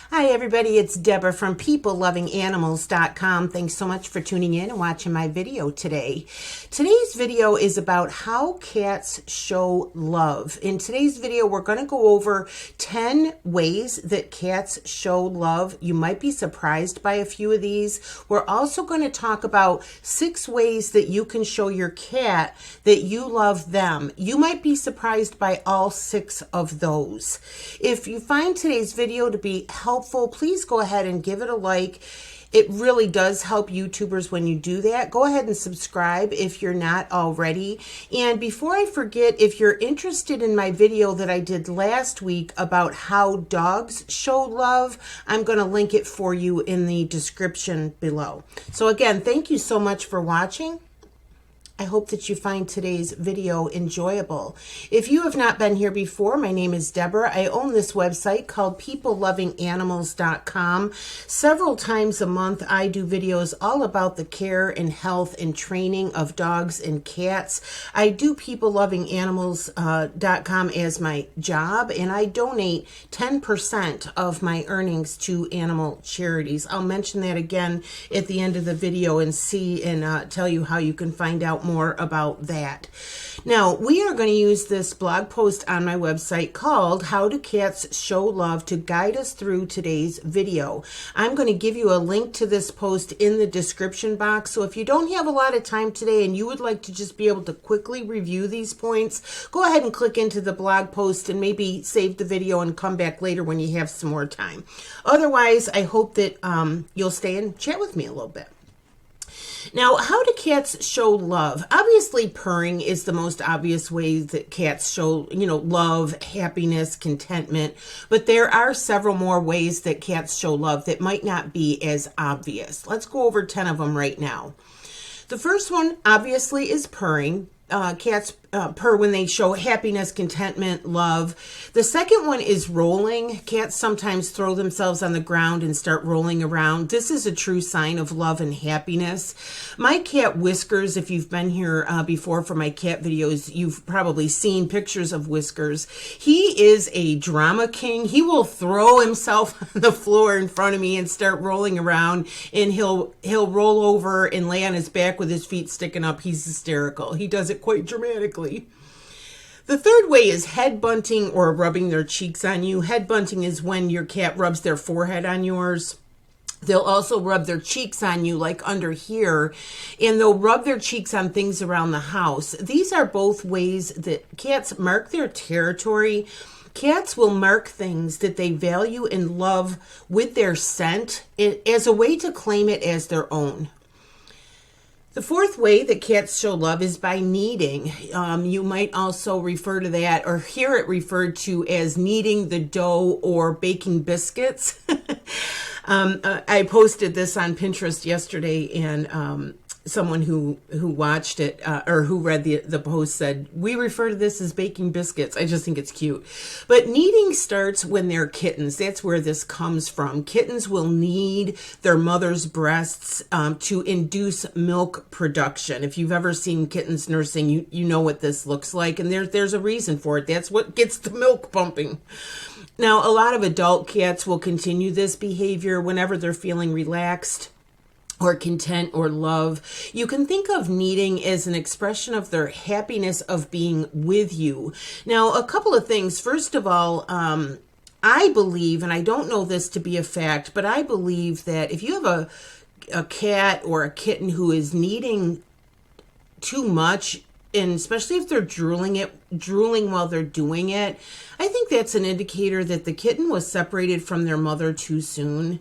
Hi everybody, it's Deborah from PeopleLovingAnimals.com. Thanks so much for tuning in and watching my video today. Today's video is about how cats show love. In today's video, we're going to go over 10 ways that cats show love. You might be surprised by a few of these. We're also going to talk about 6 ways that you can show your cat that you love them. You might be surprised by all 6 of those. If you find today's video to be helpful, please go ahead and give it a like. It really does help YouTubers when you do that. Go ahead and subscribe if you're not already. And before I forget, if you're interested in my video that I did last week about how dogs show love, I'm going to link it for you in the description below. So again, thank you so much for watching. I hope that you find today's video enjoyable. If you have not been here before, my name is Deborah. I own this website called PeopleLovingAnimals.com. Several times a month, I do videos all about the care and health and training of dogs and cats. I do PeopleLovingAnimals.com as my job, and I donate 10% of my earnings to animal charities. I'll mention that again at the end of the video and tell you how you can find out more about that. Now, we are going to use this blog post on my website called How Do Cats Show Love to guide us through today's video. I'm going to give you a link to this post in the description box. So if you don't have a lot of time today and you would like to just be able to quickly review these points, go ahead and click into the blog post and maybe save the video and come back later when you have some more time. Otherwise, I hope that you'll stay and chat with me a little bit. Now, how do cats show love? Obviously, purring is the most obvious way that cats show, love, happiness, contentment. But there are several more ways that cats show love that might not be as obvious. Let's go over 10 of them right now. The first one, obviously, is purring. Cats purr when they show happiness, contentment, love. The second one is rolling. Cats sometimes throw themselves on the ground and start rolling around. This is a true sign of love and happiness. My cat Whiskers, if you've been here before for my cat videos, you've probably seen pictures of Whiskers. He is a drama king. He will throw himself on the floor in front of me and start rolling around, and he'll roll over and lay on his back with his feet sticking up. He's hysterical. He does it quite dramatically. The third way is head bunting or rubbing their cheeks on you. Head bunting is when your cat rubs their forehead on yours. They'll also rub their cheeks on you, like under here, and they'll rub their cheeks on things around the house. These are both ways that cats mark their territory. Cats will mark things that they value and love with their scent as a way to claim it as their own. The fourth way that cats show love is by kneading. You might also refer to that or hear it referred to as kneading the dough or baking biscuits. I posted this on Pinterest yesterday, and someone who watched it or who read the post said, we refer to this as baking biscuits. I just think it's cute. But kneading starts when they're kittens. That's where this comes from. Kittens will knead their mother's breasts to induce milk production. If you've ever seen kittens nursing, you know what this looks like. And there's a reason for it. That's what gets the milk pumping. Now, a lot of adult cats will continue this behavior whenever they're feeling relaxed or content or love. You can think of kneading as an expression of their happiness of being with you. Now, a couple of things. First of all, I believe, and I don't know this to be a fact, but I believe that if you have a cat or a kitten who is kneading too much, and especially if they're drooling while they're doing it, I think that's an indicator that the kitten was separated from their mother too soon.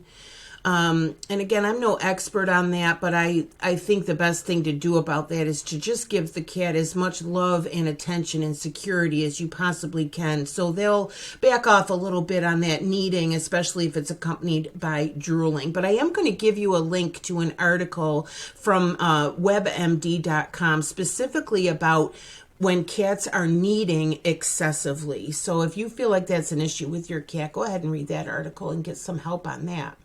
And again, I'm no expert on that, but I think the best thing to do about that is to just give the cat as much love and attention and security as you possibly can. So they'll back off a little bit on that kneading, especially if it's accompanied by drooling. But I am going to give you a link to an article from webmd.com specifically about when cats are kneading excessively. So if you feel like that's an issue with your cat, go ahead and read that article and get some help on that.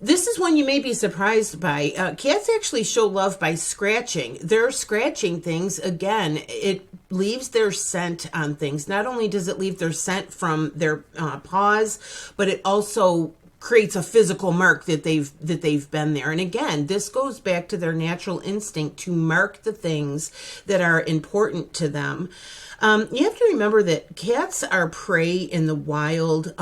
This is one you may be surprised by. Cats actually show love by scratching. They're scratching things. Again, it leaves their scent on things. Not only does it leave their scent from their paws, but it also creates a physical mark that they've been there. And again, this goes back to their natural instinct to mark the things that are important to them. You have to remember that cats are prey in the wild.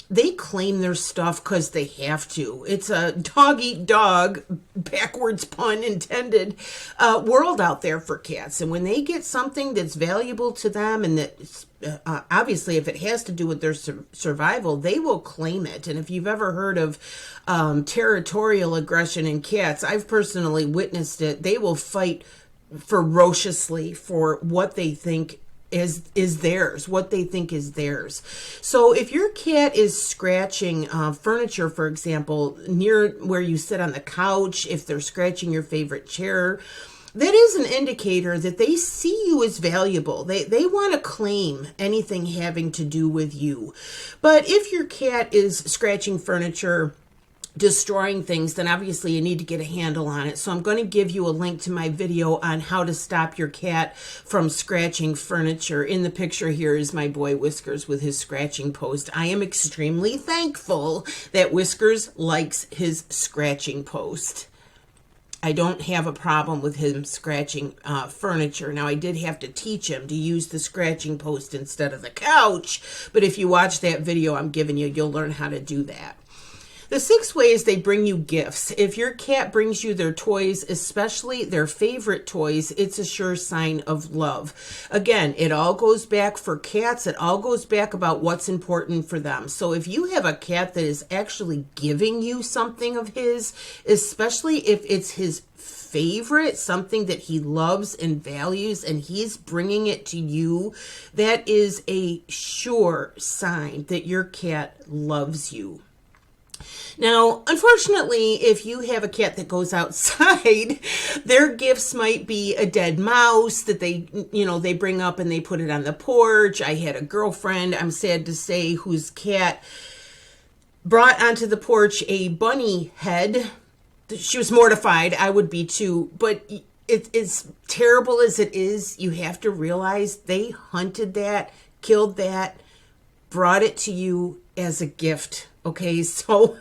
They claim their stuff because they have to. It's a dog-eat-dog, backwards pun intended, world out there for cats. And when they get something that's valuable to them, and that obviously if it has to do with their survival, they will claim it. And if you've ever heard of territorial aggression in cats, I've personally witnessed it. They will fight ferociously for what they think is theirs, what they think is theirs. So if your cat is scratching furniture, for example, near where you sit on the couch, if they're scratching your favorite chair, that is an indicator that they see you as valuable. They want to claim anything having to do with you. But if your cat is scratching furniture, destroying things, then obviously you need to get a handle on it. So I'm going to give you a link to my video on how to stop your cat from scratching furniture. In the picture here is my boy Whiskers with his scratching post. I am extremely thankful that Whiskers likes his scratching post. I don't have a problem with him scratching furniture. Now, I did have to teach him to use the scratching post instead of the couch, but if you watch that video I'm giving you, you'll learn how to do that. The 6 ways they bring you gifts. If your cat brings you their toys, especially their favorite toys, it's a sure sign of love. Again, it all goes back for cats. It all goes back about what's important for them. So if you have a cat that is actually giving you something of his, especially if it's his favorite, something that he loves and values, and he's bringing it to you, that is a sure sign that your cat loves you. Now, unfortunately, if you have a cat that goes outside, their gifts might be a dead mouse that they bring up and they put it on the porch. I had a girlfriend, I'm sad to say, whose cat brought onto the porch a bunny head. She was mortified. I would be too. But it's terrible as it is, you have to realize they hunted that, killed that, brought it to you as a gift. Okay, so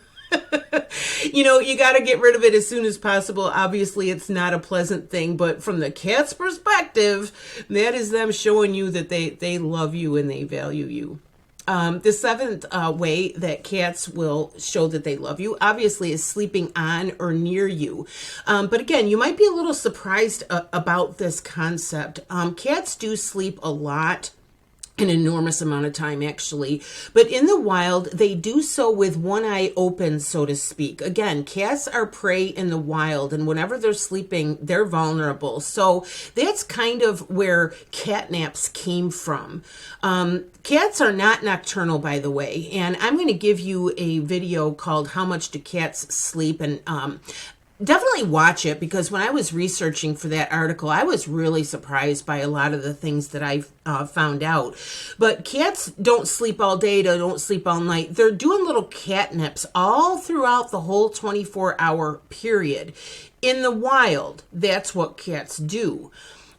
you got to get rid of it as soon as possible. Obviously, it's not a pleasant thing, but from the cat's perspective, that is them showing you that they love you and they value you. The 7th way that cats will show that they love you, obviously, is sleeping on or near you. But again, you might be a little surprised about this concept. Cats do sleep a lot. An enormous amount of time, actually. But in the wild, they do so with one eye open, so to speak. Again, cats are prey in the wild, and whenever they're sleeping, they're vulnerable. So that's kind of where cat naps came from. Cats are not nocturnal, by the way, and I'm going to give you a video called How Much Do Cats Sleep? And definitely watch it, because when I was researching for that article, I was really surprised by a lot of the things that I found out. But cats don't sleep all day, they don't sleep all night. They're doing little cat naps all throughout the whole 24-hour period. In the wild, that's what cats do.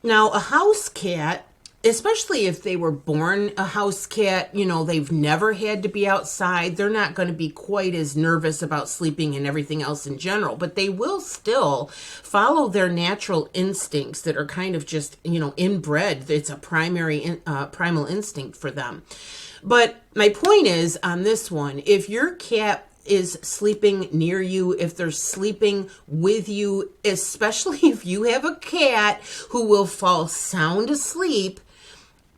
Now, a house cat, especially if they were born a house cat, they've never had to be outside. They're not going to be quite as nervous about sleeping and everything else in general, but they will still follow their natural instincts that are kind of just, inbred. It's a primal instinct for them. But my point is on this one, if your cat is sleeping near you, if they're sleeping with you, especially if you have a cat who will fall sound asleep,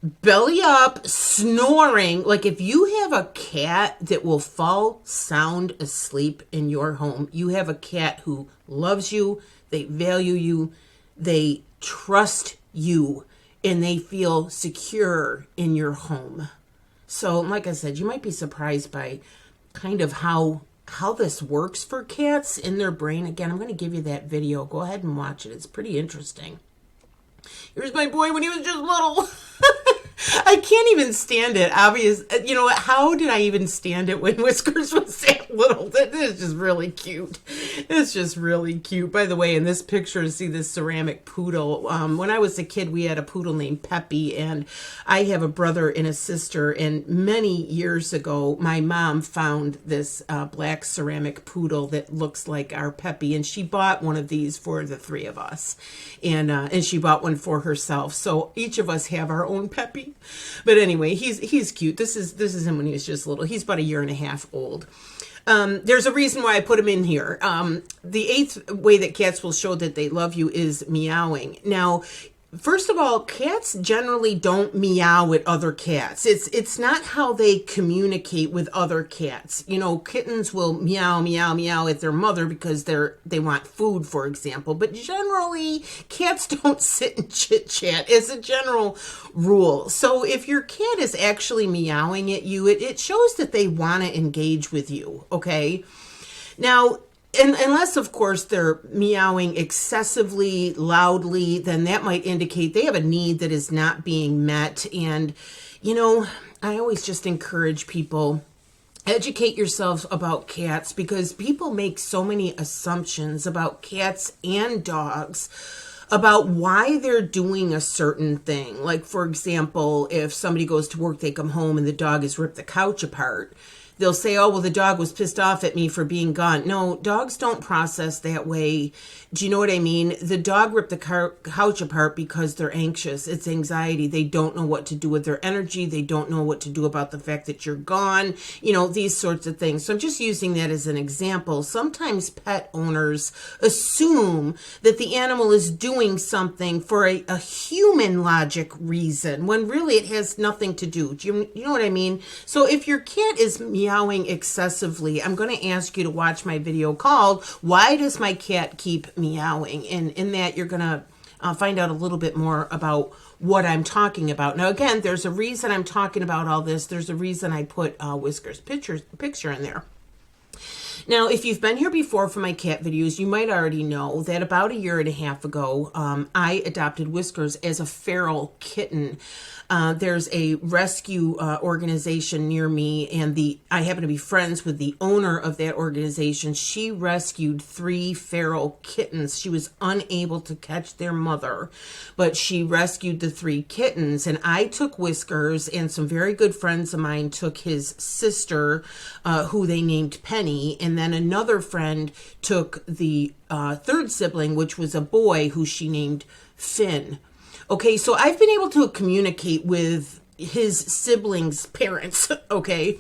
belly up, snoring. Like, if you have a cat that will fall sound asleep in your home, you have a cat who loves you, they value you, they trust you, and they feel secure in your home. So, like I said, you might be surprised by kind of how this works for cats in their brain. Again, I'm going to give you that video. Go ahead and watch it. It's pretty interesting. Here's my boy when he was just little. I can't even stand it. Obvious, you know what? How did I even stand it when Whiskers was that little? That is just really cute. It's just really cute. By the way, in this picture, see this ceramic poodle. When I was a kid, we had a poodle named Peppy, and I have a brother and a sister. And many years ago, my mom found this black ceramic poodle that looks like our Peppy, and she bought one of these for the three of us, and she bought one for herself. So each of us have our own Peppy. But anyway, he's cute. This is him when he was just little. He's about 1.5 years old. There's a reason why I put him in here. The 8th way that cats will show that they love you is meowing. Now, first of all, cats generally don't meow at other cats. It's not how they communicate with other cats. You know, kittens will meow, meow, meow at their mother because they want food, for example. But generally, cats don't sit and chit-chat as a general rule. So if your cat is actually meowing at you, it shows that they want to engage with you, okay? Now, unless, of course, they're meowing excessively loudly, then that might indicate they have a need that is not being met. And, you know, I always just encourage people, educate yourselves about cats, because people make so many assumptions about cats and dogs about why they're doing a certain thing. Like, for example, if somebody goes to work, they come home and the dog has ripped the couch apart. They'll say, oh, well, the dog was pissed off at me for being gone. No, dogs don't process that way. Do you know what I mean? The dog ripped the couch apart because they're anxious. It's anxiety. They don't know what to do with their energy. They don't know what to do about the fact that you're gone. You know, these sorts of things. So I'm just using that as an example. Sometimes pet owners assume that the animal is doing something for a human logic reason, when really it has nothing to do. Do you know what I mean? So if your cat is meowing excessively, I'm going to ask you to watch my video called "Why Does My Cat Keep Meowing?" And in that, you're going to find out a little bit more about what I'm talking about. Now, again, there's a reason I'm talking about all this. There's a reason I put Whiskers' picture in there. Now, if you've been here before for my cat videos, you might already know that about 1.5 years ago, I adopted Whiskers as a feral kitten. There's a rescue organization near me, and I happen to be friends with the owner of that organization. She rescued 3 feral kittens. She was unable to catch their mother, but she rescued the 3 kittens, and I took Whiskers, and some very good friends of mine took his sister, who they named Penny, and then another friend took the 3rd sibling, which was a boy, who she named Finn. Okay, so I've been able to communicate with his siblings' parents, okay?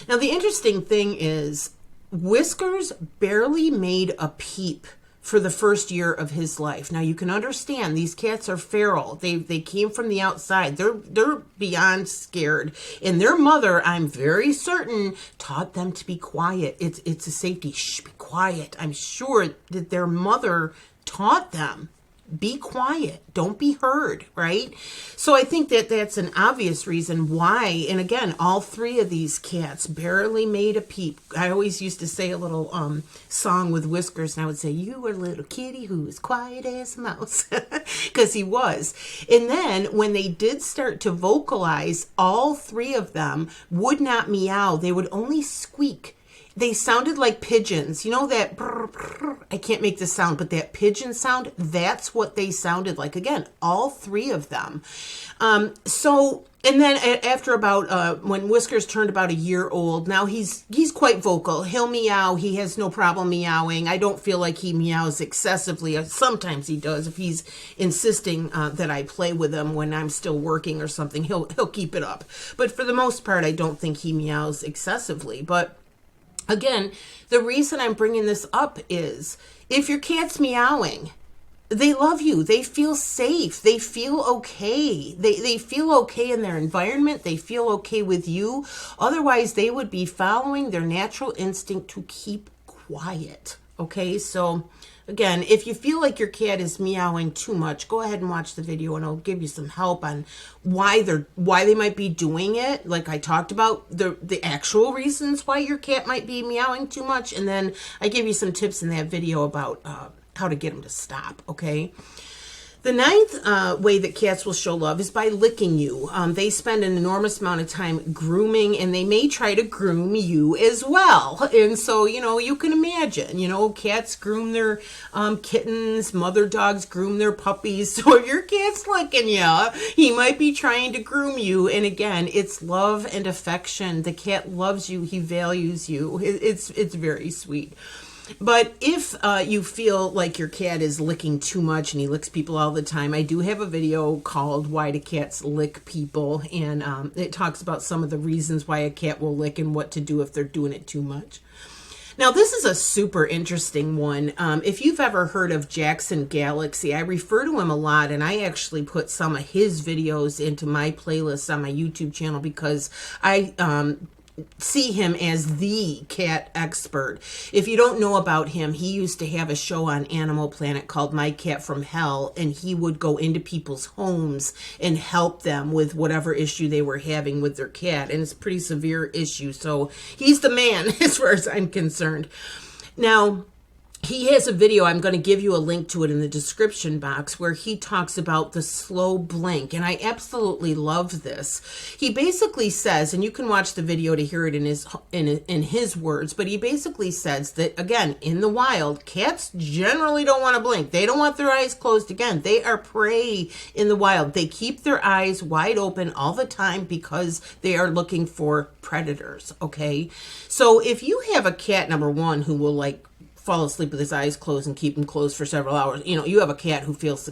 Now, the interesting thing is, Whiskers barely made a peep for the first year of his life. Now, you can understand, these cats are feral. They came from the outside. They're beyond scared. And their mother, I'm very certain, taught them to be quiet. It's a safety. Shh, be quiet. I'm sure that their mother taught them, be quiet, don't be heard, right? So I think that that's an obvious reason why. And again, all 3 of these cats barely made a peep. I always used to say a little song with Whiskers, and I would say, "You were a little kitty who was quiet as a mouse," because he was. And then when they did start to vocalize, all 3 of them would not meow. They would only squeak. They sounded like pigeons. You know that brr, brr, I can't make the sound, but that pigeon sound, that's what they sounded like. Again, all 3 of them. And then after about, when Whiskers turned about 1 year old, now he's quite vocal. He'll meow. He has no problem meowing. I don't feel like he meows excessively. Sometimes he does. If he's insisting that I play with him when I'm still working or something, he'll keep it up. But for the most part, I don't think he meows excessively. But again, the reason I'm bringing this up is, if your cat's meowing, they love you. They feel safe. They feel okay. They feel okay in their environment. They feel okay with you. Otherwise, they would be following their natural instinct to keep quiet. Okay, so again, if you feel like your cat is meowing too much, go ahead and watch the video, and I'll give you some help on why they might be doing it. Like I talked about, the actual reasons why your cat might be meowing too much, and then I give you some tips in that video about how to get them to stop, okay? The ninth way that cats will show love is by licking you. They spend an enormous amount of time grooming, and they may try to groom you as well. And so, you can imagine, cats groom their kittens, mother dogs groom their puppies. So if your cat's licking you, he might be trying to groom you. And again, it's love and affection. The cat loves you. He values you. It's very sweet. But if you feel like your cat is licking too much and he licks people all the time, I do have a video called Why Do Cats Lick People? And it talks about some of the reasons why a cat will lick and what to do if they're doing it too much. Now, this is a super interesting one. If you've ever heard of Jackson Galaxy, I refer to him a lot, and I actually put some of his videos into my playlist on my YouTube channel because I see him as the cat expert. If you don't know about him, he used to have a show on Animal Planet called My Cat from Hell, and he would go into people's homes and help them with whatever issue they were having with their cat, and it's a pretty severe issue, so he's the man as far as I'm concerned. Now, he has a video, I'm going to give you a link to it in the description box, where he talks about the slow blink, and I absolutely love this. He basically says, and you can watch the video to hear it in his words, but he basically says that, again, in the wild, cats generally don't want to blink. They don't want their eyes closed. Again, they are prey in the wild. They keep their eyes wide open all the time because they are looking for predators, okay? So if you have a cat, number one, who will fall asleep with his eyes closed and keep them closed for several hours, you have a cat who feels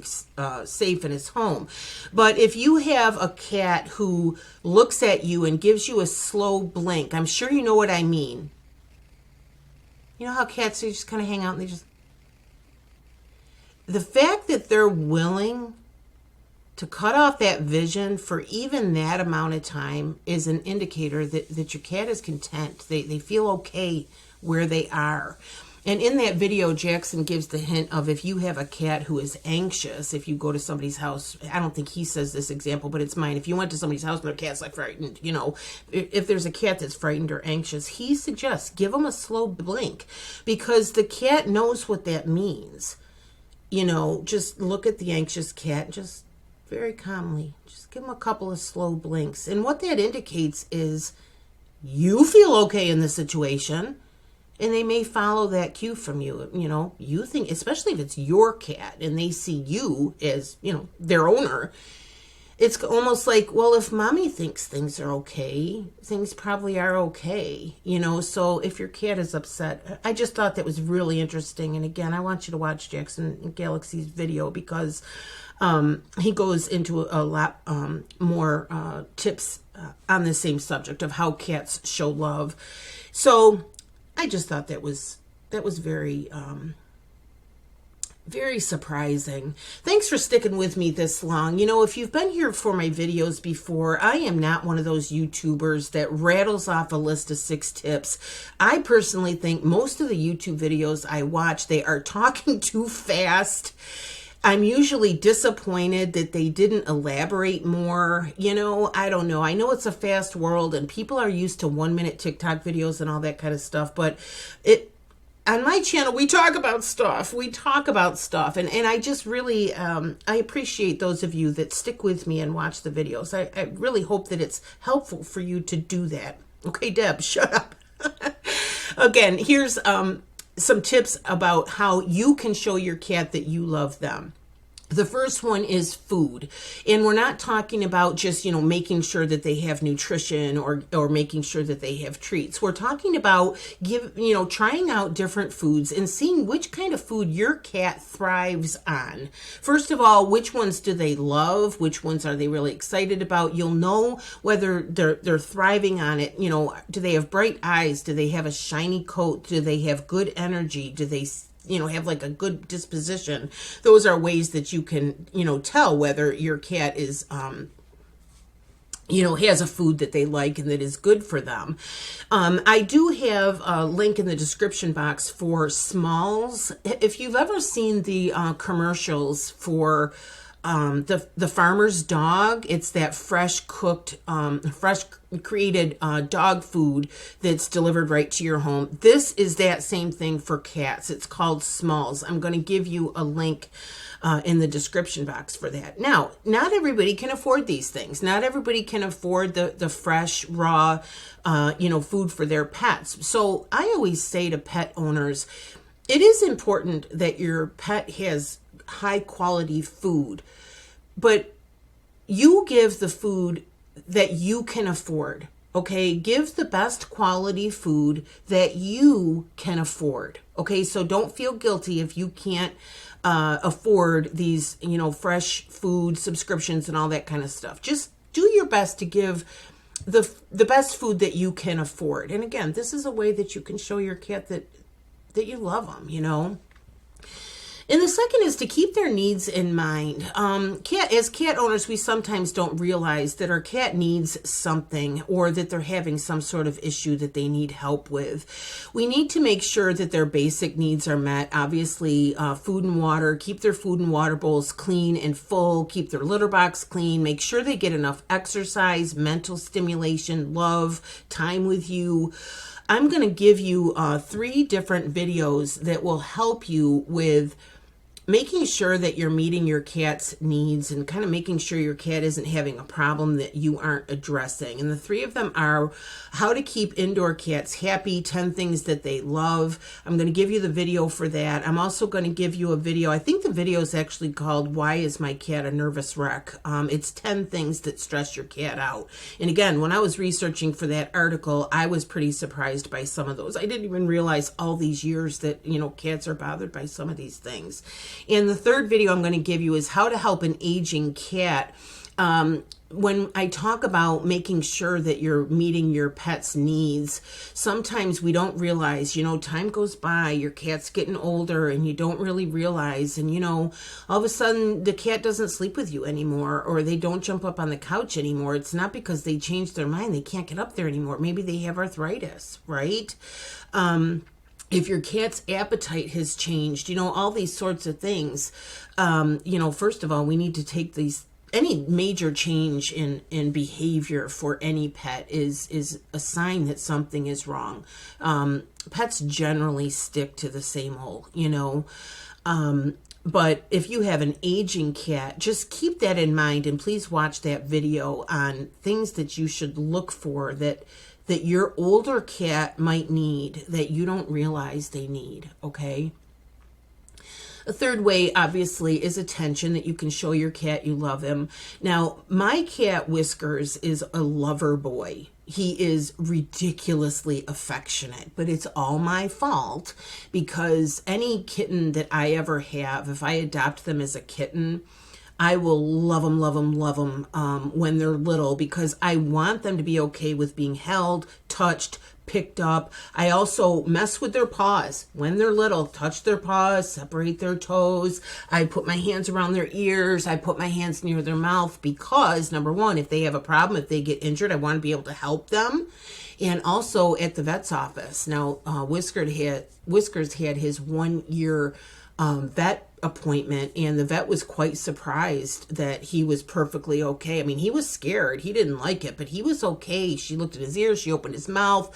safe in his home. But if you have a cat who looks at you and gives you a slow blink, I'm sure you know what I mean. You know how cats, they just kind of hang out and the fact that they're willing to cut off that vision for even that amount of time is an indicator that your cat is content. They feel okay where they are. And in that video, Jackson gives the hint of if you have a cat who is anxious, if you go to somebody's house, I don't think he says this example, but it's mine. If you went to somebody's house and their cat's frightened, if there's a cat that's frightened or anxious, he suggests give them a slow blink because the cat knows what that means. Just look at the anxious cat, just very calmly, just give them a couple of slow blinks. And what that indicates is you feel okay in the situation. And they may follow that cue from you. You think, especially if it's your cat and they see you as, their owner, it's almost like, well, if mommy thinks things are okay, things probably are okay. So if your cat is upset, I just thought that was really interesting. And again, I want you to watch Jackson Galaxy's video because he goes into a lot more tips on the same subject of how cats show love. So I just thought that was very, very surprising. Thanks for sticking with me this long. If you've been here for my videos before, I am not one of those YouTubers that rattles off a list of 6 tips. I personally think most of the YouTube videos I watch, they are talking too fast. I'm usually disappointed that they didn't elaborate more. I don't know. I know it's a fast world and people are used to 1-minute TikTok videos and all that kind of stuff, but on my channel, we talk about stuff. And I just really, I appreciate those of you that stick with me and watch the videos. I really hope that it's helpful for you to do that. Okay, Deb, shut up. Again, here's some tips about how you can show your cat that you love them. The first one is food. And we're not talking about just, making sure that they have nutrition or making sure that they have treats. We're talking about trying out different foods and seeing which kind of food your cat thrives on. First of all, which ones do they love? Which ones are they really excited about? You'll know whether they're thriving on it. Do they have bright eyes? Do they have a shiny coat? Do they have good energy? Do they have a good disposition? Those are ways that you can, tell whether your cat is, has a food that they like and that is good for them. I do have a link in the description box for Smalls. If you've ever seen the commercials for the farmer's dog. It's that fresh cooked, fresh created dog food that's delivered right to your home. This is that same thing for cats. It's called Smalls. I'm going to give you a link in the description box for that. Now, not everybody can afford these things. Not everybody can afford the fresh, raw, food for their pets. So I always say to pet owners, it is important that your pet has high quality food, but you give the food that you can afford. Okay, give the best quality food that you can afford. Okay, so don't feel guilty if you can't afford these, fresh food subscriptions and all that kind of stuff. Just do your best to give the best food that you can afford. And again, this is a way that you can show your cat that you love them, And the second is to keep their needs in mind. As cat owners, we sometimes don't realize that our cat needs something or that they're having some sort of issue that they need help with. We need to make sure that their basic needs are met. Obviously, food and water, keep their food and water bowls clean and full, keep their litter box clean, make sure they get enough exercise, mental stimulation, love, time with you. I'm going to give you 3 different videos that will help you with making sure that you're meeting your cat's needs and kind of making sure your cat isn't having a problem that you aren't addressing. And the 3 of them are how to keep indoor cats happy, 10 things that they love. I'm going to give you the video for that. I'm also going to give you a video. I think the video is actually called Why is My Cat a Nervous Wreck? It's 10 things that stress your cat out. And again, when I was researching for that article, I was pretty surprised by some of those. I didn't even realize all these years that, cats are bothered by some of these things. And the third video I'm going to give you is how to help an aging cat. When I talk about making sure that you're meeting your pet's needs, sometimes we don't realize, time goes by, your cat's getting older and you don't really realize. And, all of a sudden the cat doesn't sleep with you anymore, or they don't jump up on the couch anymore. It's not because they changed their mind. They can't get up there anymore. Maybe they have arthritis, right? If your cat's appetite has changed, all these sorts of things, first of all, we need to take any major change in behavior for any pet is a sign that something is wrong. Pets generally stick to the same hole, but if you have an aging cat, just keep that in mind, and please watch that video on things that you should look for that your older cat might need that you don't realize they need, okay? A third way, obviously, is attention, that you can show your cat you love him. Now, my cat Whiskers is a lover boy. He is ridiculously affectionate, but it's all my fault because any kitten that I ever have, if I adopt them as a kitten, I will love them, love them, love them when they're little, because I want them to be okay with being held, touched, picked up. I also mess with their paws when they're little, touch their paws, separate their toes. I put my hands around their ears. I put my hands near their mouth because, number one, if they have a problem, if they get injured, I want to be able to help them. And also at the vet's office. Now, Whiskers had his 1-year vet appointment, and the vet was quite surprised that he was perfectly okay. I mean, he was scared. He didn't like it, but he was okay. She looked at his ears. She opened his mouth.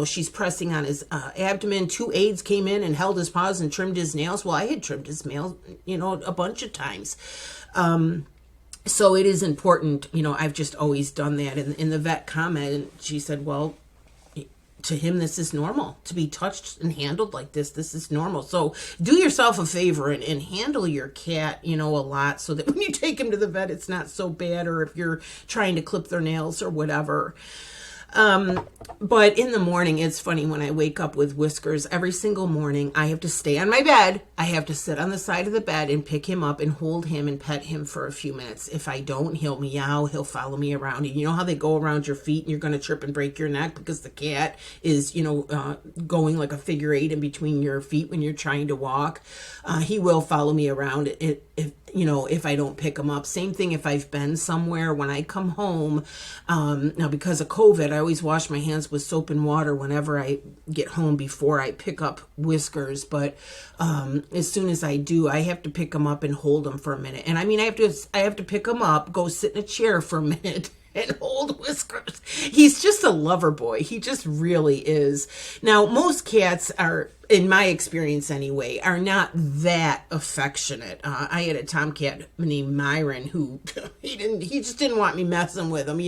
She's pressing on his abdomen. 2 aides came in and held his paws and trimmed his nails. Well, I had trimmed his nails, a bunch of times. So it is important. I've just always done that. And the vet commented, she said, well, to him, this is normal to be touched and handled like this. This is normal. So do yourself a favor and handle your cat, a lot, so that when you take him to the vet, it's not so bad, or if you're trying to clip their nails or whatever. But in the morning, it's funny, when I wake up with Whiskers, every single morning, I have to stay on my bed. I have to sit on the side of the bed and pick him up and hold him and pet him for a few minutes. If I don't, he'll meow, he'll follow me around. And you know how they go around your feet and you're going to trip and break your neck because the cat is, going like a figure 8 in between your feet when you're trying to walk. He will follow me around. If if I don't pick them up. Same thing if I've been somewhere. When I come home, now because of COVID, I always wash my hands with soap and water whenever I get home before I pick up Whiskers. But as soon as I do, I have to pick them up and hold them for a minute. And I mean, I have to pick them up, go sit in a chair for a minute, and hold Whiskers. He's just a lover boy. He just really is. Just most cats are, in my experience anyway, are not that affectionate. I had a tomcat named Myron who he just didn't want me messing with him.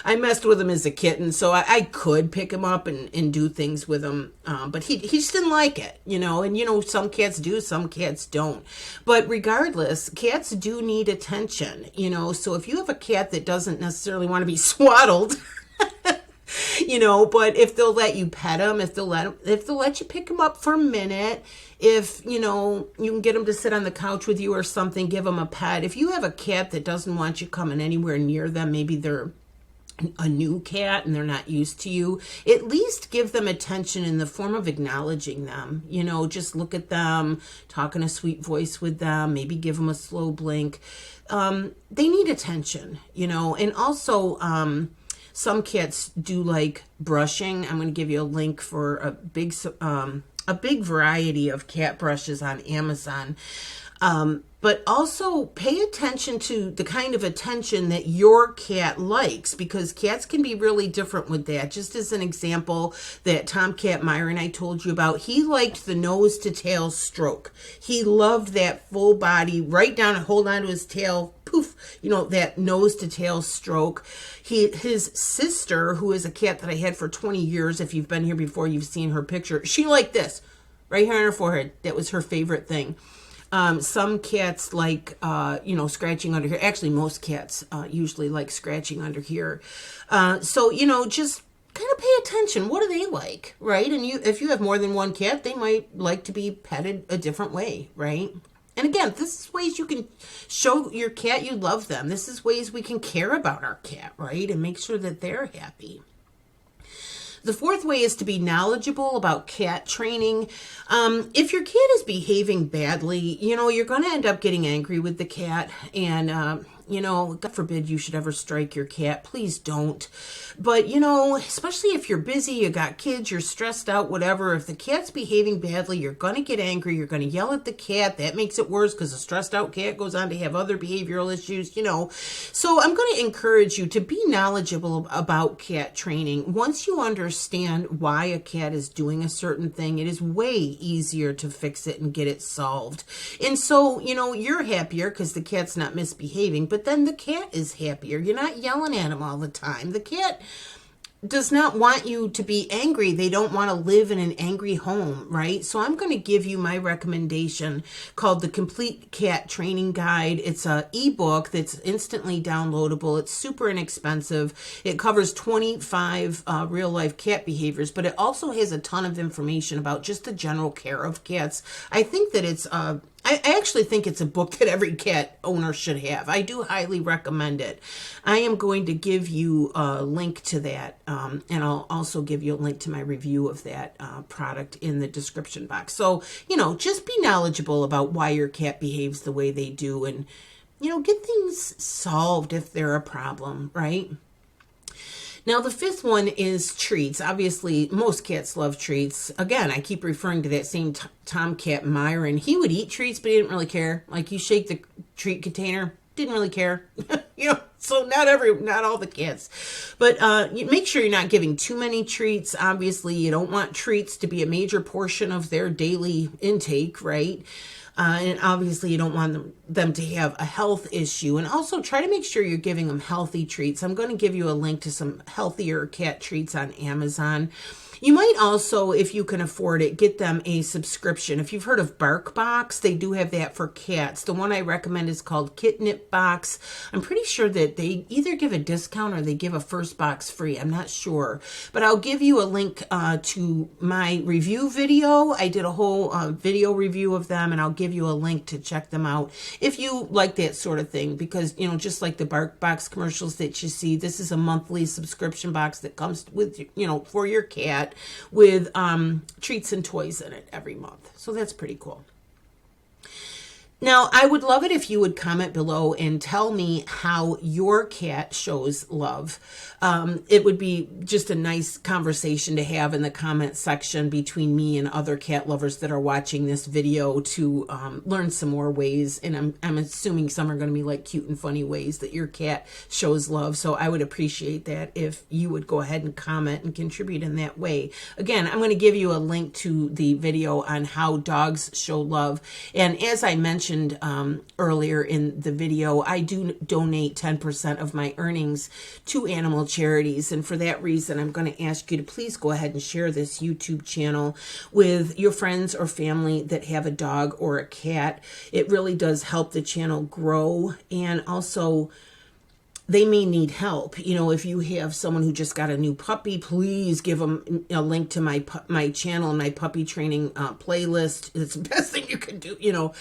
I messed with him as a kitten, so I could pick him up and do things with him. But he just didn't like it, and some cats do, some cats don't. But regardless, cats do need attention, so if you have a cat that doesn't necessarily want to be swaddled, but if they'll let you pet them, if they'll let you pick them up for a minute, if, you can get them to sit on the couch with you or something, give them a pet. If you have a cat that doesn't want you coming anywhere near them, maybe they're a new cat and they're not used to you, at least give them attention in the form of acknowledging them. Just look at them, talk in a sweet voice with them, maybe give them a slow blink. They need attention, and also, some cats do like brushing. I'm going to give you a link for a big variety of cat brushes on Amazon. But also pay attention to the kind of attention that your cat likes, because cats can be really different with that. Just as an example, that tomcat Myron I told you about, he liked the nose to tail stroke. He loved that full body, right down and hold on to his tail, poof, that nose to tail stroke. His sister, who is a cat that I had for 20 years, if you've been here before, you've seen her picture. She liked this right here on her forehead. That was her favorite thing. Some cats like, scratching under here. Actually, most cats usually like scratching under here. So, just kind of pay attention. What do they like, right? And if you have more than one cat, they might like to be petted a different way, right? And again, this is ways you can show your cat you love them. This is ways we can care about our cat, right? And make sure that they're happy. The fourth way is to be knowledgeable about cat training. If your cat is behaving badly, you're going to end up getting angry with the cat. And, God forbid you should ever strike your cat. Please don't. But, especially if you're busy, you got kids, you're stressed out, whatever. If the cat's behaving badly, you're going to get angry. You're going to yell at the cat. That makes it worse because a stressed out cat goes on to have other behavioral issues, So I'm going to encourage you to be knowledgeable about cat training. Once you understand why a cat is doing a certain thing, it is way easier to fix it and get it solved. And so, you're happier because the cat's not misbehaving, but then the cat is happier. You're not yelling at him all the time. The cat does not want you to be angry. They don't want to live in an angry home, right? So I'm going to give you my recommendation called the Complete Cat Training Guide. It's an ebook that's instantly downloadable. It's super inexpensive. It covers 25 real life cat behaviors, but it also has a ton of information about just the general care of cats. I think that I actually think it's a book that every cat owner should have. I do highly recommend it. I am going to give you a link to that, and I'll also give you a link to my review of that product in the description box. So, just be knowledgeable about why your cat behaves the way they do, and, get things solved if they're a problem, right? Now, the fifth one is treats. Obviously, most cats love treats. Again, I keep referring to that same tomcat Myron. He would eat treats, but he didn't really care. Like, you shake the treat container, didn't really care. So not all the cats. But make sure you're not giving too many treats. Obviously, you don't want treats to be a major portion of their daily intake, right? And obviously you don't want them to have a health issue. And also try to make sure you're giving them healthy treats. I'm going to give you a link to some healthier cat treats on Amazon. You might also, if you can afford it, get them a subscription. If you've heard of BarkBox, they do have that for cats. The one I recommend is called Kitnip Box. I'm pretty sure that they either give a discount or they give a first box free. I'm not sure. But I'll give you a link to my review video. I did a whole video review of them, and I'll give you a link to check them out if you like that sort of thing. Because, just like the BarkBox commercials that you see, this is a monthly subscription box that comes with, for your cat, with treats and toys in it every month. So that's pretty cool. Now, I would love it if you would comment below and tell me how your cat shows love. It would be just a nice conversation to have in the comment section between me and other cat lovers that are watching this video to learn some more ways. And I'm assuming some are going to be like cute and funny ways that your cat shows love. So I would appreciate that if you would go ahead and comment and contribute in that way. Again, I'm going to give you a link to the video on how dogs show love. And as I mentioned earlier in the video, I do donate 10% of my earnings to animal charities. And for that reason, I'm going to ask you to please go ahead and share this YouTube channel with your friends or family that have a dog or a cat. It really does help the channel grow, and also they may need help. You know, if you have someone who just got a new puppy, please give them a link to my channel and my puppy training playlist. It's the best thing you can do. You know,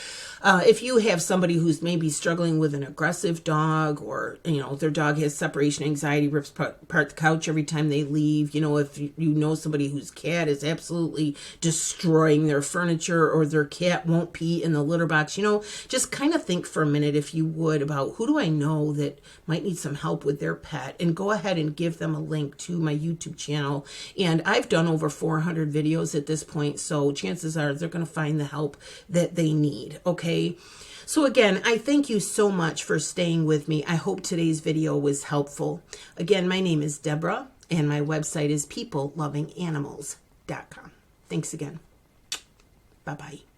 if you have somebody who's maybe struggling with an aggressive dog, or, you know, their dog has separation anxiety, rips apart the couch every time they leave. You know, if you know somebody whose cat is absolutely destroying their furniture, or their cat won't pee in the litter box, you know, just kind of think for a minute, if you would, about who do I know that might need some help with their pet, and go ahead and give them a link to my YouTube channel. And I've done over 400 videos at this point, so chances are they're going to find the help that they need. Okay. So again, I thank you so much for staying with me. I hope today's video was helpful. Again, my name is Deborah, and my website is peoplelovinganimals.com. Thanks again. Bye-bye.